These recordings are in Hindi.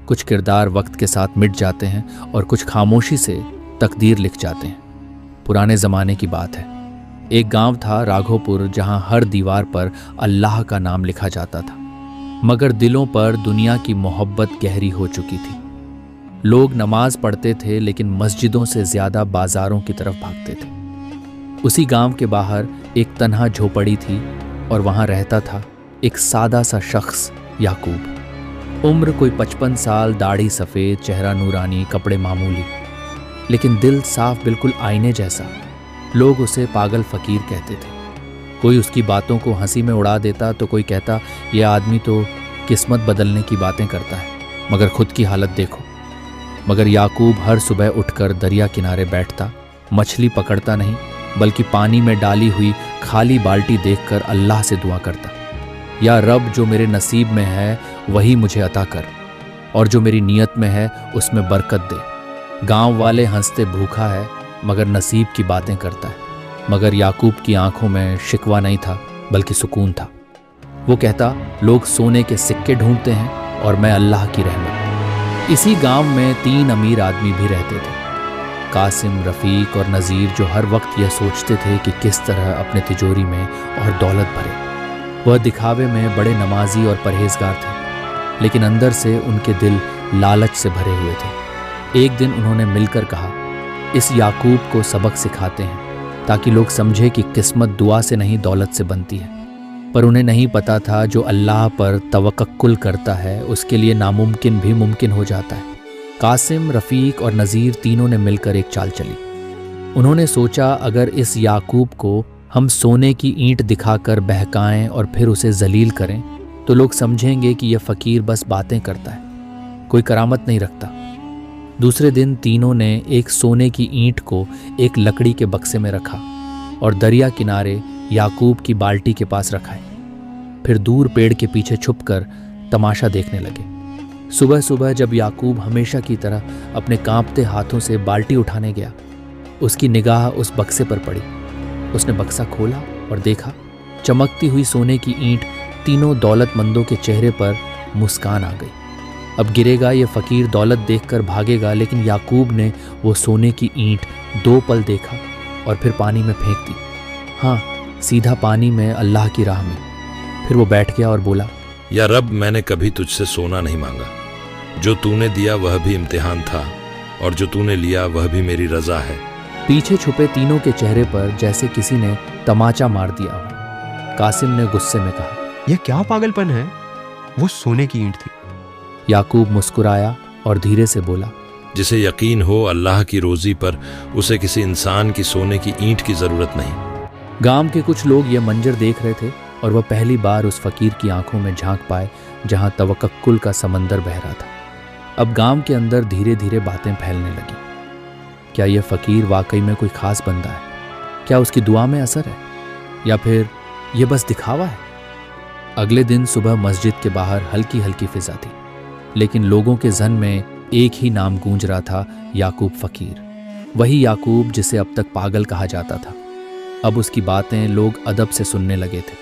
कुछ किरदार वक्त के साथ मिट जाते हैं और कुछ खामोशी से तकदीर लिख जाते हैं। पुराने ज़माने की बात है। एक गांव था राघोपुर, जहां हर दीवार पर अल्लाह का नाम लिखा जाता था, मगर दिलों पर दुनिया की मोहब्बत गहरी हो चुकी थी। लोग नमाज पढ़ते थे लेकिन मस्जिदों से ज़्यादा बाजारों की तरफ भागते थे। उसी गांव के बाहर एक तन्हा झोपड़ी थी और वहां रहता था एक सादा सा शख्स, याकूब। उम्र कोई 55 साल, दाढ़ी सफ़ेद, चेहरा नूरानी, कपड़े मामूली, लेकिन दिल साफ, बिल्कुल आईने जैसा। लोग उसे पागल फ़कीर कहते थे। कोई उसकी बातों को हंसी में उड़ा देता तो कोई कहता यह आदमी तो किस्मत बदलने की बातें करता है, मगर खुद की हालत देखो। मगर याकूब हर सुबह उठकर दरिया किनारे बैठता, मछली पकड़ता नहीं बल्कि पानी में डाली हुई खाली बाल्टी देखकर अल्लाह से दुआ करता, या रब, जो मेरे नसीब में है वही मुझे अता कर, और जो मेरी नीयत में है उसमें बरकत दे। गांव वाले हंसते, भूखा है मगर नसीब की बातें करता है। मगर याकूब की आंखों में शिकवा नहीं था बल्कि सुकून था। वो कहता, लोग सोने के सिक्के ढूंढते हैं और मैं अल्लाह की रहमत। इसी गांव में 3 अमीर आदमी भी रहते थे, कासिम, रफ़ीक और नज़ीर, जो हर वक्त यह सोचते थे कि किस तरह अपने तिजोरी में और दौलत भरे। वह दिखावे में बड़े नमाजी और परहेजगार थे, लेकिन अंदर से उनके दिल लालच से भरे हुए थे। एक दिन उन्होंने मिलकर कहा, इस याकूब को सबक सिखाते हैं ताकि लोग समझे कि किस्मत दुआ से नहीं दौलत से बनती है। पर उन्हें नहीं पता था जो अल्लाह पर तवक्कुल करता है उसके लिए नामुमकिन भी मुमकिन हो जाता है। कासिम, रफ़ीक और नज़ीर तीनों ने मिलकर एक चाल चली। उन्होंने सोचा, अगर इस याकूब को हम सोने की ईंट दिखाकर बहकाएं और फिर उसे जलील करें तो लोग समझेंगे कि यह फ़कीर बस बातें करता है, कोई करामत नहीं रखता। दूसरे दिन तीनों ने एक सोने की ईंट को एक लकड़ी के बक्से में रखा और दरिया किनारे याकूब की बाल्टी के पास रखाए। फिर दूर पेड़ के पीछे छुपकर तमाशा देखने लगे। सुबह सुबह जब याकूब हमेशा की तरह अपने कांपते हाथों से बाल्टी उठाने गया, उसकी निगाह उस बक्से पर पड़ी। उसने बक्सा खोला और देखा, चमकती हुई सोने की ईंट। तीनों दौलतमंदों के चेहरे पर मुस्कान आ गई। अब गिरेगा ये फ़कीर, दौलत देखकर भागेगा, लेकिन याकूब ने वो सोने की ईंट 2 पल देखा और फिर पानी में फेंक दी। हाँ, सीधा पानी में, अल्लाह की राह में। फिर वो बैठ गया और बोला, या रब, मैंने कभी तुझसे सोना नहीं मांगा। जो तूने दिया वह भी इम्तिहान था और जो तूने लिया वह भी मेरी रजा है। पीछे छुपे तीनों के चेहरे पर जैसे किसी ने तमाचा मार दिया हो। कासिम ने गुस्से में कहा, यह क्या पागलपन है? वो सोने की ईंट थी। याकूब मुस्कुराया और धीरे से बोला, जिसे यकीन हो अल्लाह की रोजी पर, उसे किसी इंसान की सोने की ईंट की जरूरत नहीं। गांव के कुछ लोग ये मंजर देख रहे थे और वह पहली बार उस फकीर की आंखों में झांक पाए जहां तवक्कुल का समंदर बह रहा था। अब गांव के अंदर धीरे धीरे बातें फैलने लगी। क्या यह फकीर वाकई में कोई खास बंदा है? क्या उसकी दुआ में असर है, या फिर यह बस दिखावा है? अगले दिन सुबह मस्जिद के बाहर हल्की हल्की फिजा थी, लेकिन लोगों के जहन में एक ही नाम गूंज रहा था, याकूब फ़कीर। वही याकूब जिसे अब तक पागल कहा जाता था। अब उसकी बातें लोग अदब से सुनने लगे थे।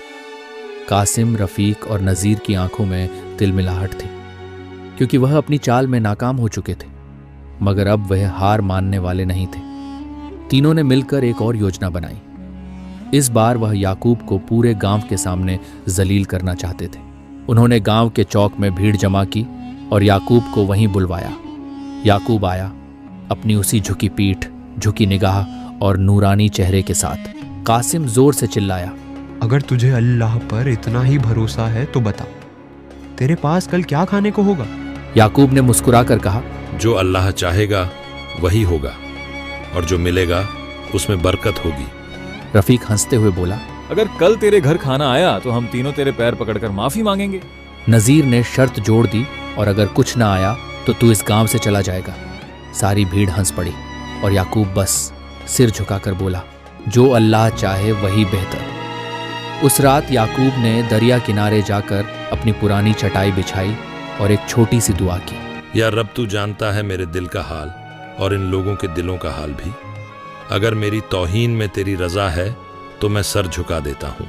कासिम, रफ़ीक और नज़ीर की आंखों में तिलमिलाहट थी, क्योंकि वह अपनी चाल में नाकाम हो चुके थे, मगर अब वह हार मानने वाले नहीं थे। तीनों ने मिलकर एक और योजना बनाई। इस बार वह याकूब को पूरे गांव के सामने जलील करना चाहते थे। उन्होंने गांव के चौक में भीड़ जमा की और याकूब को वहीं बुलवाया। याकूब आया, अपनी उसी झुकी पीठ, झुकी निगाह और नूरानी चेहरे के साथ। कासिम जोर से चिल्लाया, अगर तुझे अल्लाह पर इतना ही भरोसा है तो बता, तेरे पास कल क्या खाने को होगा? याकूब ने मुस्कुराकर कहा, जो अल्लाह चाहेगा वही होगा, और जो मिलेगा उसमें बरकत होगी। रफ़ीक हंसते हुए बोला, अगर कल तेरे घर खाना आया तो हम तीनों तेरे पैर पकड़कर माफी मांगेंगे। नज़ीर ने शर्त जोड़ दी, और अगर कुछ ना आया तो तू इस गांव से चला जाएगा। सारी भीड़ हंस पड़ी और याकूब बस सिर झुकाकर बोला, जो अल्लाह चाहे वही बेहतर। उस रात याकूब ने दरिया किनारे जाकर अपनी पुरानी चटाई बिछाई और एक छोटी सी दुआ की। या रब, तू जानता है मेरे दिल का हाल और इन लोगों के दिलों का हाल भी। अगर मेरी तौहीन में तेरी रजा है तो मैं सर झुका देता हूँ,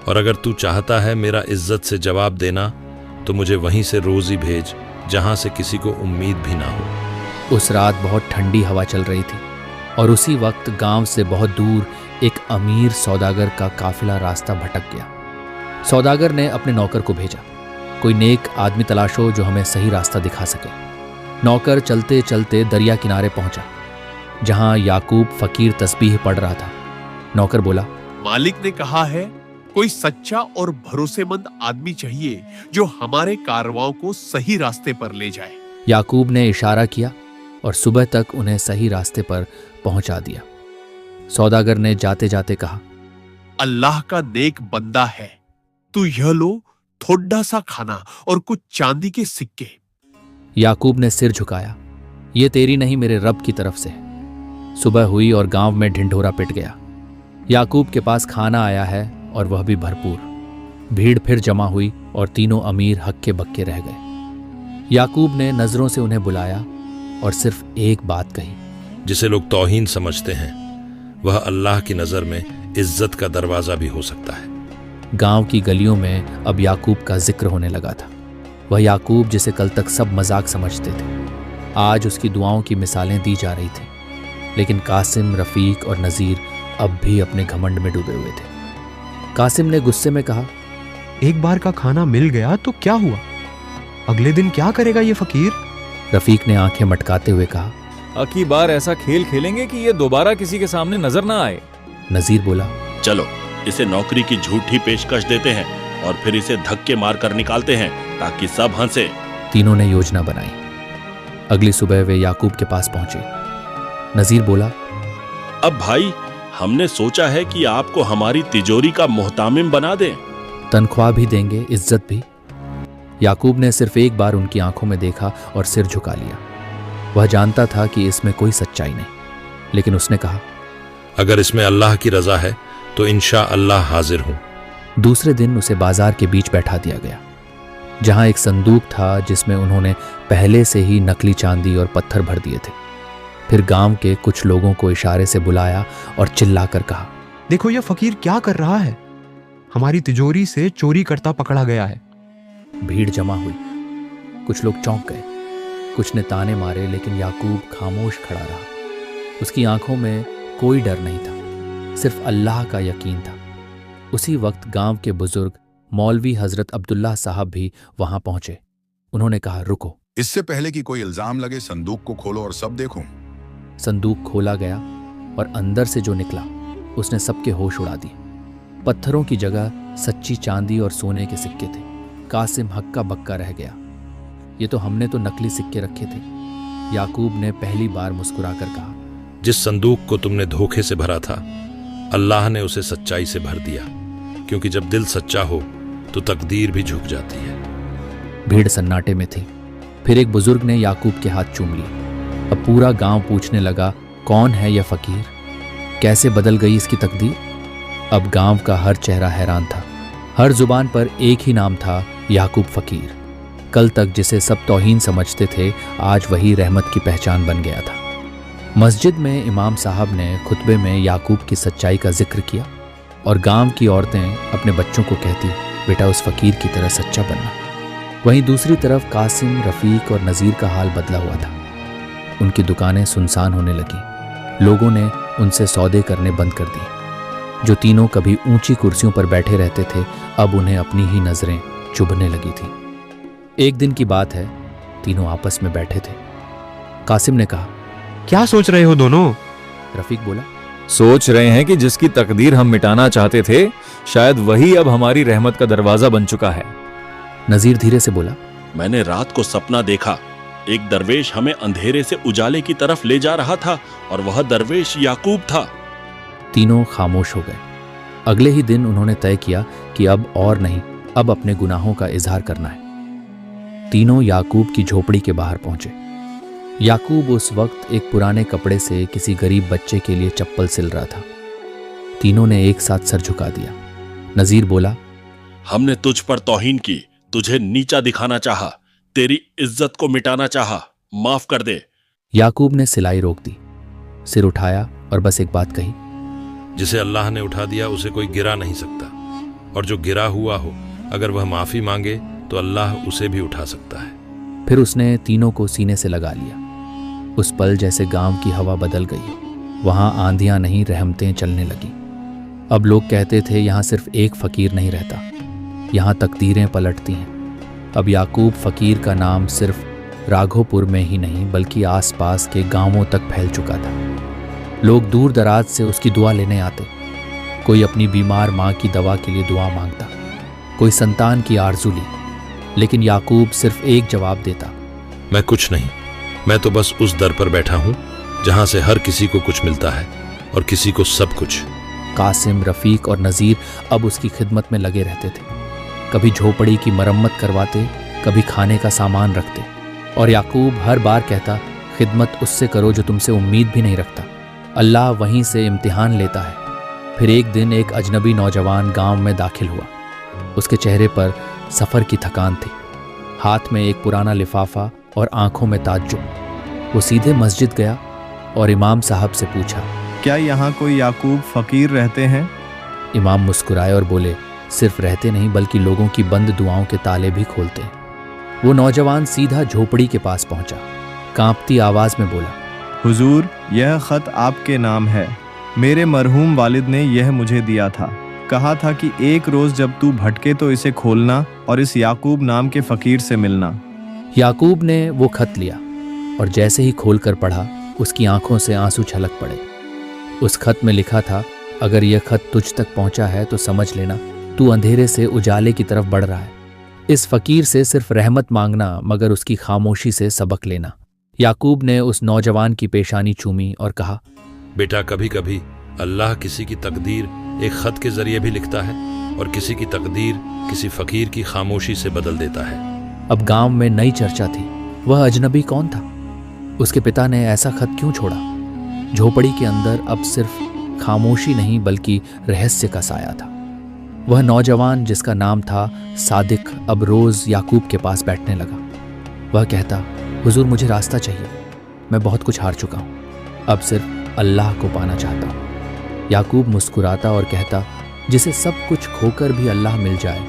और अगर तू चाहता है मेरा इज्जत से जवाब देना तो मुझे वहीं से रोज़ी भेज जहां से किसी को उम्मीद भी ना हो। उस रात बहुत ठंडी हवा चल रही थी और उसी वक्त गांव से बहुत दूर एक अमीर सौदागर का काफिला रास्ता भटक गया। सौदागर ने अपने नौकर को भेजा, कोई नेक आदमी तलाशो जो हमें सही रास्ता दिखा सके। नौकर चलते चलते दरिया किनारे पहुंचा, जहां याकूब फकीर तस्बीह पढ़ रहा था। नौकर बोला, मालिक ने कहा है कोई सच्चा और भरोसेमंद आदमी चाहिए जो हमारे कारवां को सही रास्ते पर ले जाए। याकूब ने इशारा किया और सुबह तक उन्हें सही रास्ते पर पहुंचा दिया। सौदागर ने जाते जाते कहा, अल्लाह का नेक बंदा है, तू यह लो थोड़ा सा खाना और कुछ चांदी के सिक्के। याकूब ने सिर झुकाया, ये तेरी नहीं मेरे रब की तरफ से है। सुबह हुई और गांव में ढिंढोरा पिट गया। याकूब के पास खाना आया है और वह भी भरपूर। भीड़ फिर जमा हुई और तीनों अमीर हक्के बक्के रह गए। याकूब ने नजरों से उन्हें बुलाया और सिर्फ एक बात कही, जिसे लोग तौहीन समझते हैं वह अल्लाह की नजर में इज्जत का दरवाजा भी हो सकता है। गांव की गलियों में अब याकूब का जिक्र होने लगा था। वह याकूब जिसे कल तक सब मजाक समझते थे, आज उसकी दुआओं की मिसालें दी जा रही थी। लेकिन कासिम, रफीक और नजीर अब भी अपने घमंड में डूबे हुए थे। कासिम ने गुस्से में कहा, एक बार का खाना मिल गया तो क्या हुआ, अगले दिन क्या करेगा ये फकीर? रफीक ने आंखें मटकाते हुए कहा, अकी बार ऐसा खेल खेलेंगे कि ये दोबारा किसी के सामने नजर ना आए। नजीर बोला, चलो इसे नौकरी की झूठी पेशकश देते हैं और फिर इसे धक्के मार कर निकालते हैं ताकि सब हंसे। तीनों ने योजना बनाई। अगली सुबह वे याकूब के पास पहुंचे। नजीर बोला, अब भाई हमने सोचा है कि आपको हमारी तिजोरी का मोहतामिम बना दें। तनख्वाह भी देंगे, इज्जत भी। याकूब ने सिर्फ एक बार उनकी आंखों में देखा और सिर झुका लिया। वह जानता था कि इसमें कोई सच्चाई नहीं, लेकिन उसने कहा, अगर इसमें अल्लाह की रजा है तो इंशा अल्लाह हाजिर हूं। दूसरे दिन उसे बाजार के बीच बैठा दिया गया, जहां एक संदूक था जिसमें उन्होंने पहले से ही नकली चांदी और पत्थर भर दिए थे। फिर गांव के कुछ लोगों को इशारे से बुलाया और चिल्लाकर कहा, देखो यह फकीर क्या कर रहा है, हमारी तिजोरी से चोरी करता पकड़ा गया है। भीड़ जमा हुई। कुछ लोग चौंक गए, कुछ ने ताने मारे, लेकिन याकूब खामोश खड़ा रहा। उसकी आंखों में कोई डर नहीं था, सिर्फ अल्लाह का यकीन था। उसी वक्त गांव के बुजुर्ग मौलवी हजरत अब्दुल्ला साहब भी वहां पहुंचे। उन्होंने कहा, रुको, इससे पहले कि कोई इल्जाम लगे संदूक को खोलो और सब देखो। संदूक खोला गया और अंदर से जो निकला उसने सबके होश उड़ा दिए। पत्थरों की जगह सच्ची चांदी और सोने के सिक्के थे। कासिम हक्का बक्का रह गया, ये तो हमने तो नकली सिक्के रखे थे। याकूब ने पहली बार मुस्कुराकर कहा, जिस संदूक को तुमने धोखे से भरा था अल्लाह ने उसे सच्चाई से भर दिया, क्योंकि जब दिल सच्चा हो तो तकदीर भी झुक जाती है। भीड़ सन्नाटे में थी। फिर एक बुजुर्ग ने याकूब के हाथ चूम लिए। अब पूरा गांव पूछने लगा, कौन है यह फकीर, कैसे बदल गई इसकी तकदीर। अब गांव का हर चेहरा हैरान था। हर जुबान पर एक ही नाम था, याकूब फकीर। कल तक जिसे सब तौहीन समझते थे, आज वही रहमत की पहचान बन गया था। मस्जिद में इमाम साहब ने खुतबे में याकूब की सच्चाई का जिक्र किया और गांव की औरतें अपने बच्चों को कहती, बेटा उस फकीर की तरह सच्चा बनना। वहीं दूसरी तरफ कासिम, रफीक और नज़ीर का हाल बदला हुआ था। उनकी दुकानें सुनसान होने लगी। लोगों ने उनसे सौदे करने बंद कर दिए। जो तीनों कभी ऊंची कुर्सियों पर बैठे रहते थे, अब उन्हें अपनी ही नजरें चुभने लगी थी। एक दिन की बात है, तीनों आपस में बैठे थे। कासिम ने कहा, क्या सोच रहे हो दोनों? रफीक बोला, सोच रहे हैं कि जिसकी तकदीर हम मिटाना चाहते थे, शायद वही अब हमारी रहमत का दरवाजा बन चुका है। नजीर धीरे से बोला, मैंने रात को सपना देखा, एक दरवेश हमें अंधेरे से उजाले की तरफ ले जा रहा था और वह दरवेश याकूब था। तीनों खामोश हो गए। अगले ही दिन उन्होंने तय किया कि अब और नहीं, अब अपने गुनाहों का इजहार करना है। तीनों याकूब की झोपड़ी के बाहर पहुंचे। याकूब उस वक्त एक पुराने कपड़े से किसी गरीब बच्चे के लिए चप्पल सिल रहा था। तीनों ने एक साथ सर झुका दिया। नजीर बोला, हमने तुझ पर तौहीन की, तुझे नीचा दिखाना चाहा, तेरी इज्जत को मिटाना चाहा, माफ कर दे। याकूब ने सिलाई रोक दी, सिर उठाया और बस एक बात कही, जिसे अल्लाह ने उठा दिया उसे कोई गिरा नहीं सकता, और जो गिरा हुआ हो अगर वह माफी मांगे तो अल्लाह उसे भी उठा सकता है। फिर उसने तीनों को सीने से लगा लिया। उस पल जैसे गांव की हवा बदल गई, वहां आंधियां नहीं रहमतें चलने लगी। अब लोग कहते थे यहाँ सिर्फ एक फकीर नहीं रहता, यहाँ तकदीरें पलटती हैं। अब याकूब फकीर का नाम सिर्फ राघोपुर में ही नहीं बल्कि आसपास के गांवों तक फैल चुका था। लोग दूर दराज से उसकी दुआ लेने आते। कोई अपनी बीमार माँ की दवा के लिए दुआ मांगता, कोई संतान की आरजू ली, लेकिन याकूब सिर्फ एक जवाब देता, मैं कुछ नहीं, मैं तो बस उस दर पर बैठा हूं जहां से हर किसी को कुछ मिलता है और किसी को सब कुछ। कासिम, रफीक और नज़ीर अब उसकी खिदमत में लगे रहते थे। कभी झोपड़ी की मरम्मत करवाते, कभी खाने का सामान रखते, और याकूब हर बार कहता, खिदमत उससे करो जो तुमसे उम्मीद भी नहीं रखता, अल्लाह वहीं से इम्तिहान लेता है। फिर एक दिन एक अजनबी नौजवान गांव में दाखिल हुआ। उसके चेहरे पर सफ़र की थकान थी, हाथ में एक पुराना लिफाफा और आंखों में ताज्जुब। वो सीधे मस्जिद गया और इमाम साहब से पूछा, क्या यहाँ कोई याकूब फकीर रहते हैं? इमाम मुस्कुराए और बोले, सिर्फ रहते नहीं बल्कि लोगों की बंद दुआओं के ताले भी खोलते हैं। वो नौजवान सीधा झोपड़ी के पास पहुंचा, कांपती आवाज में बोला, हुजूर, यह खत आपके नाम है। मेरे मरहूम वालिद ने यह मुझे दिया था। कहा था कि एक रोज जब तू भटके तो इसे खोलना और इस याकूब नाम के फकीर से मिलना। याकूब ने वो खत लिया और जैसे ही खोलकर पढ़ा, उसकी आंखों से आंसू छलक पड़े। उस खत में लिखा था, अगर यह खत तुझ तक पहुंचा है तो समझ लेना तू अंधेरे से उजाले की तरफ बढ़ रहा है। इस फकीर से सिर्फ रहमत मांगना, मगर उसकी खामोशी से सबक लेना। याकूब ने उस नौजवान की पेशानी चूमी और कहा, बेटा, कभी कभी अल्लाह किसी की तकदीर एक खत के जरिए भी लिखता है और किसी की तकदीर किसी फकीर की खामोशी से बदल देता है। अब गांव में नई चर्चा थी, वह अजनबी कौन था? उसके पिता ने ऐसा खत क्यों छोड़ा? झोपड़ी के अंदर अब सिर्फ खामोशी नहीं बल्कि रहस्य का साया था। वह नौजवान जिसका नाम था सादिक अब रोज याकूब के पास बैठने लगा। वह कहता, हुजूर, मुझे रास्ता चाहिए, मैं बहुत कुछ हार चुका हूँ, अब सिर्फ अल्लाह को पाना चाहता हूँ। याकूब मुस्कुराता और कहता, जिसे सब कुछ खोकर भी अल्लाह मिल जाए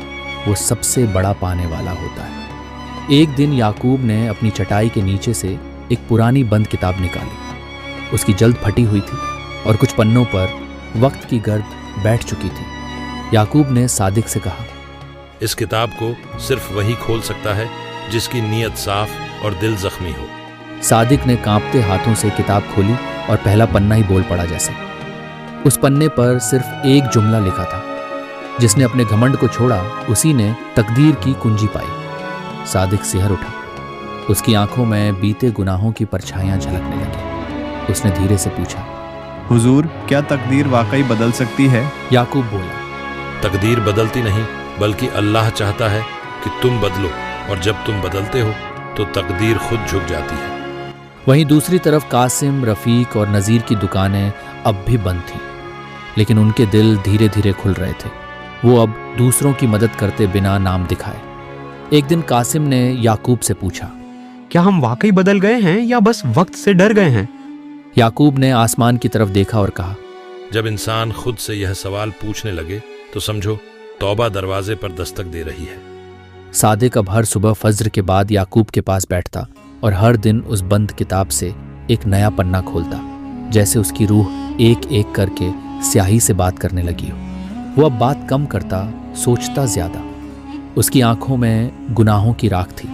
वो सबसे बड़ा पाने वाला होता है। एक दिन याकूब ने अपनी चटाई के नीचे से एक पुरानी बंद किताब निकाली। उसकी जल्द फटी हुई थी और कुछ पन्नों पर वक्त की गर्द बैठ चुकी थी। याकूब ने सादिक से कहा, इस किताब को सिर्फ वही खोल सकता है जिसकी नीयत साफ और दिल जख्मी हो। सादिक ने कांपते हाथों से किताब खोली और पहला पन्ना ही बोल पड़ा जैसे। उस पन्ने पर सिर्फ एक जुमला लिखा था, जिसने अपने घमंड को छोड़ा उसी ने तकदीर की कुंजी पाई। सादिक सिहर उठा, उसकी आंखों में बीते गुनाहों की परछाइयां झलकने लगी। उसने धीरे से पूछा, हुजूर, क्या तकदीर वाकई बदल सकती है? याकूब बोला, तकदीर बदलती नहीं बल्कि अल्लाह चाहता है कि तुम बदलो, और जब तुम बदलते हो तो तकदीर खुद झुक जाती है। वहीं दूसरी तरफ कासिम, रफीक और नज़ीर की दुकानें अब भी बंद थीं, लेकिन उनके दिल धीरे धीरे खुल रहे थे। वो अब दूसरों की मदद करते बिना नाम दिखाए। एक दिन कासिम ने याकूब से पूछा, क्या हम वाकई बदल गए हैं या बस वक्त से डर गए हैं? याकूब ने आसमान की तरफ देखा और कहा, जब इंसान खुद से यह सवाल पूछने लगे तो समझो तौबा दरवाजे पर दस्तक दे रही है। सादिक अब हर सुबह फज्र के बाद याकूब के पास बैठता और हर दिन उस बंद किताब से एक नया पन्ना खोलता, जैसे उसकी रूह एक एक करके स्याही से बात करने लगी हो। वो अब बात कम करता, सोचता ज्यादा। उसकी आंखों में गुनाहों की राख थी,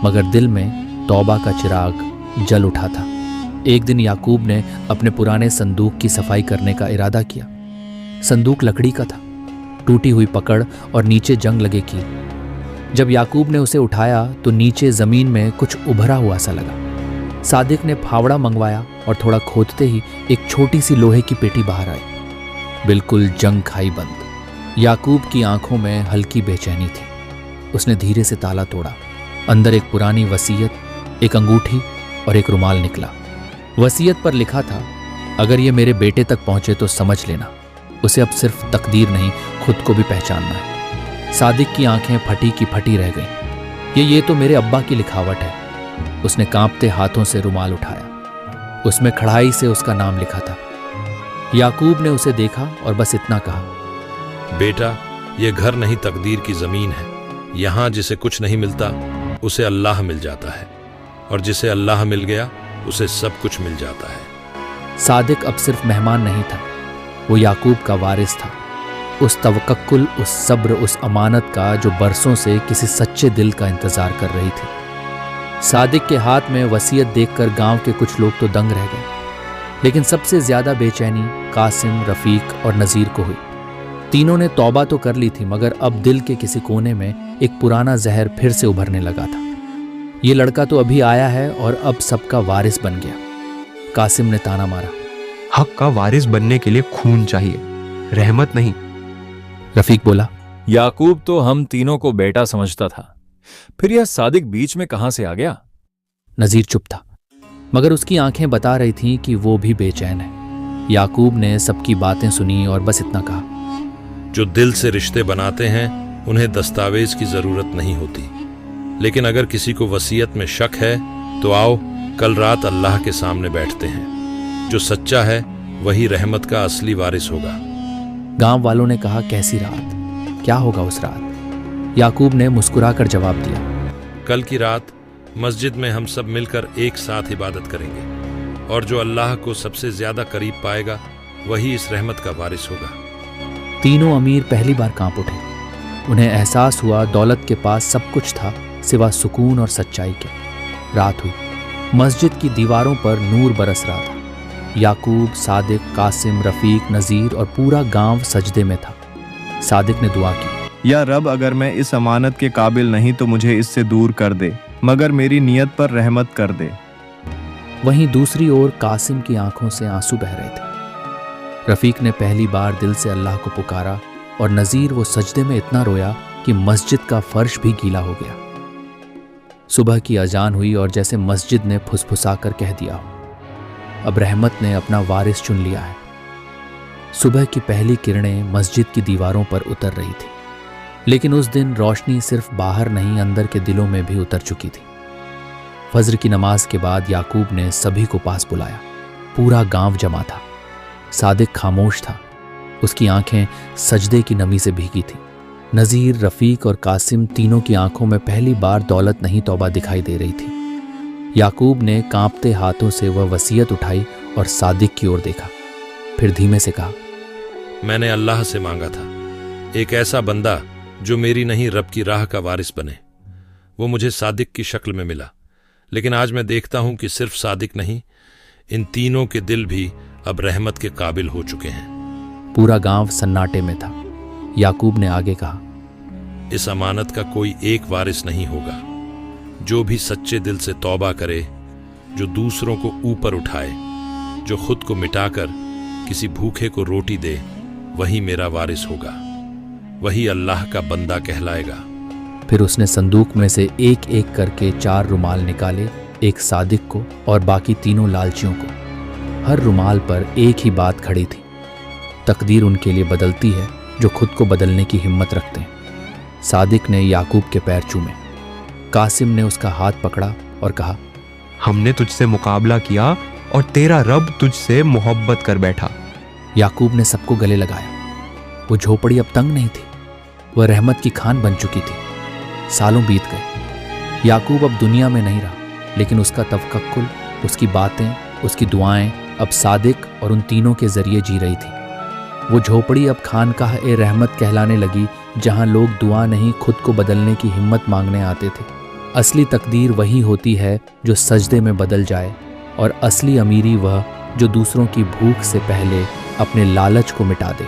मगर दिल में तौबा का चिराग जल उठा था। एक दिन याकूब ने अपने पुराने संदूक की सफाई करने का इरादा किया। संदूक लकड़ी का था, टूटी हुई पकड़ और नीचे जंग लगे कील। जब याकूब ने उसे उठाया तो नीचे जमीन में कुछ उभरा हुआ सा लगा। सादिक ने फावड़ा मंगवाया और थोड़ा खोदते ही एक छोटी सी लोहे की पेटी बाहर आई, बिल्कुल जंग खाई बंद। याकूब की आंखों में हल्की बेचैनी थी। उसने धीरे से ताला तोड़ा। अंदर एक पुरानी वसीयत, एक अंगूठी और एक रुमाल निकला। वसीयत पर लिखा था, अगर ये मेरे बेटे तक पहुंचे तो समझ लेना उसे अब सिर्फ तकदीर नहीं खुद को भी पहचानना है। सादिक की आंखें फटी की फटी रह गईं। ये तो मेरे अब्बा की लिखावट है। उसने कांपते हाथों से रुमाल उठाया। उसमें खड़ाई से उसका नाम लिखा था। याकूब ने उसे देखा और बस इतना कहा, बेटा, ये घर नहीं तकदीर की जमीन है। यहां जिसे कुछ नहीं मिलता उसे अल्लाह मिल जाता है। और जिसे अल्लाह मिल गया उसे सब कुछ मिल जाता है। सादिक अब सिर्फ मेहमान नहीं था, वो याकूब का वारिस था। उस तवक्कुल, उस सब्र, उस अमानत का जो बरसों से किसी सच्चे दिल का इंतजार कर रही थी। सादिक के हाथ में वसीयत देखकर गांव के कुछ लोग तो दंग रह गए, लेकिन सबसे ज्यादा बेचैनी कासिम, रफीक और नजीर को हुई। तीनों ने तौबा तो कर ली थी, मगर अब दिल के किसी कोने में एक पुराना जहर फिर से उभरने लगा था। ये लड़का तो अभी आया है और अब सबका वारिस बन गया। कासिम ने ताना मारा, हक का वारिस बनने के लिए खून चाहिए, रहमत नहीं। रफीक बोला, याकूब तो हम तीनों को बेटा समझता था, फिर यह सादिक बीच में कहां से आ गया? नजीर चुप था, मगर उसकी आंखें बता रही थीं कि वो भी बेचैन है। याकूब ने सबकी बातें सुनी और बस इतना कहा, जो दिल से रिश्ते बनाते हैं उन्हें दस्तावेज की जरूरत नहीं होती, लेकिन अगर किसी को वसीयत में शक है तो आओ कल रात अल्लाह के सामने बैठते हैं। जो सच्चा है वही रहमत का असली वारिस होगा। गांव वालों ने कहा, कैसी रात, क्या होगा उस रात? याकूब ने मुस्कुराकर जवाब दिया, कल की रात मस्जिद में हम सब मिलकर एक साथ इबादत करेंगे, और जो अल्लाह को सबसे ज्यादा करीब पाएगा वही इस रहमत का वारिस होगा। तीनों अमीर पहली बार कांप उठे। उन्हें एहसास हुआ दौलत के पास सब कुछ था सिवा सुकून और सच्चाई के। रात हुई, मस्जिद की दीवारों पर नूर बरस रहा था। याकूब, सादिक, कासिम, रफीक, नजीर और पूरा गांव सजदे में था। सादिक ने दुआ की, या रब, अगर मैं इस अमानत के काबिल नहीं तो मुझे इससे दूर कर दे, मगर मेरी नीयत पर रहमत कर दे। वहीं दूसरी ओर कासिम की आंखों से आंसू बह रहे थे। रफीक ने पहली बार दिल से अल्लाह को पुकारा और नजीर वो सजदे में इतना रोया कि मस्जिद का फर्श भी गीला हो गया। सुबह की अजान हुई और जैसे मस्जिद ने फुसफुसाकर कह दिया हो, अब रहमत ने अपना वारिस चुन लिया है। सुबह की पहली किरणें मस्जिद की दीवारों पर उतर रही थी, लेकिन उस दिन रोशनी सिर्फ बाहर नहीं, अंदर के दिलों में भी उतर चुकी थी। फज्र की नमाज के बाद याकूब ने सभी को पास बुलाया। पूरा गांव जमा था। सादिक खामोश था, उसकी आंखें सजदे की नमी से भीगी थी। नजीर, रफीक और कासिम तीनों की आंखों में पहली बार दौलत नहीं तौबा दिखाई दे रही थी। याकूब ने कांपते हाथों से वह वसीयत उठाई और सादिक की ओर देखा, फिर धीमे से कहा, मैंने अल्लाह से मांगा था एक ऐसा बंदा जो मेरी नहीं रब की राह का वारिस बने। वो मुझे सादिक की शक्ल में मिला, लेकिन आज मैं देखता हूं कि सिर्फ सादिक नहीं, इन तीनों के दिल भी अब रहमत के काबिल हो चुके हैं। पूरा गांव सन्नाटे में था। याकूब ने आगे कहा, इस अमानत का कोई एक वारिस नहीं होगा। जो भी सच्चे दिल से तौबा करे, जो दूसरों को ऊपर उठाए, जो खुद को मिटाकर किसी भूखे को रोटी दे, वही मेरा वारिस होगा, वही अल्लाह का बंदा कहलाएगा। फिर उसने संदूक में से एक एक करके 4 रुमाल निकाले, एक सादिक को और बाकी तीनों लालचियों को। हर रुमाल पर एक ही बात खड़ी थी, तकदीर उनके लिए बदलती है जो खुद को बदलने की हिम्मत रखते हैं। सादिक ने याकूब के पैर चूमे। कासिम ने उसका हाथ पकड़ा और कहा, हमने तुझसे मुकाबला किया और तेरा रब तुझसे मोहब्बत कर बैठा। याकूब ने सबको गले लगाया। वो झोपड़ी अब तंग नहीं थी, वह रहमत की खान बन चुकी थी। सालों बीत गए। याकूब अब दुनिया में नहीं रहा, लेकिन उसका तवक्कुल, उसकी बातें, उसकी दुआएं अब सादिक और उन तीनों के जरिए जी रही थी। वो झोपड़ी अब खानकाह ए रहमत कहलाने लगी, जहां लोग दुआ नहीं खुद को बदलने की हिम्मत मांगने आते थे। असली तकदीर वही होती है जो सजदे में बदल जाए, और असली अमीरी वह जो दूसरों की भूख से पहले अपने लालच को मिटा दे।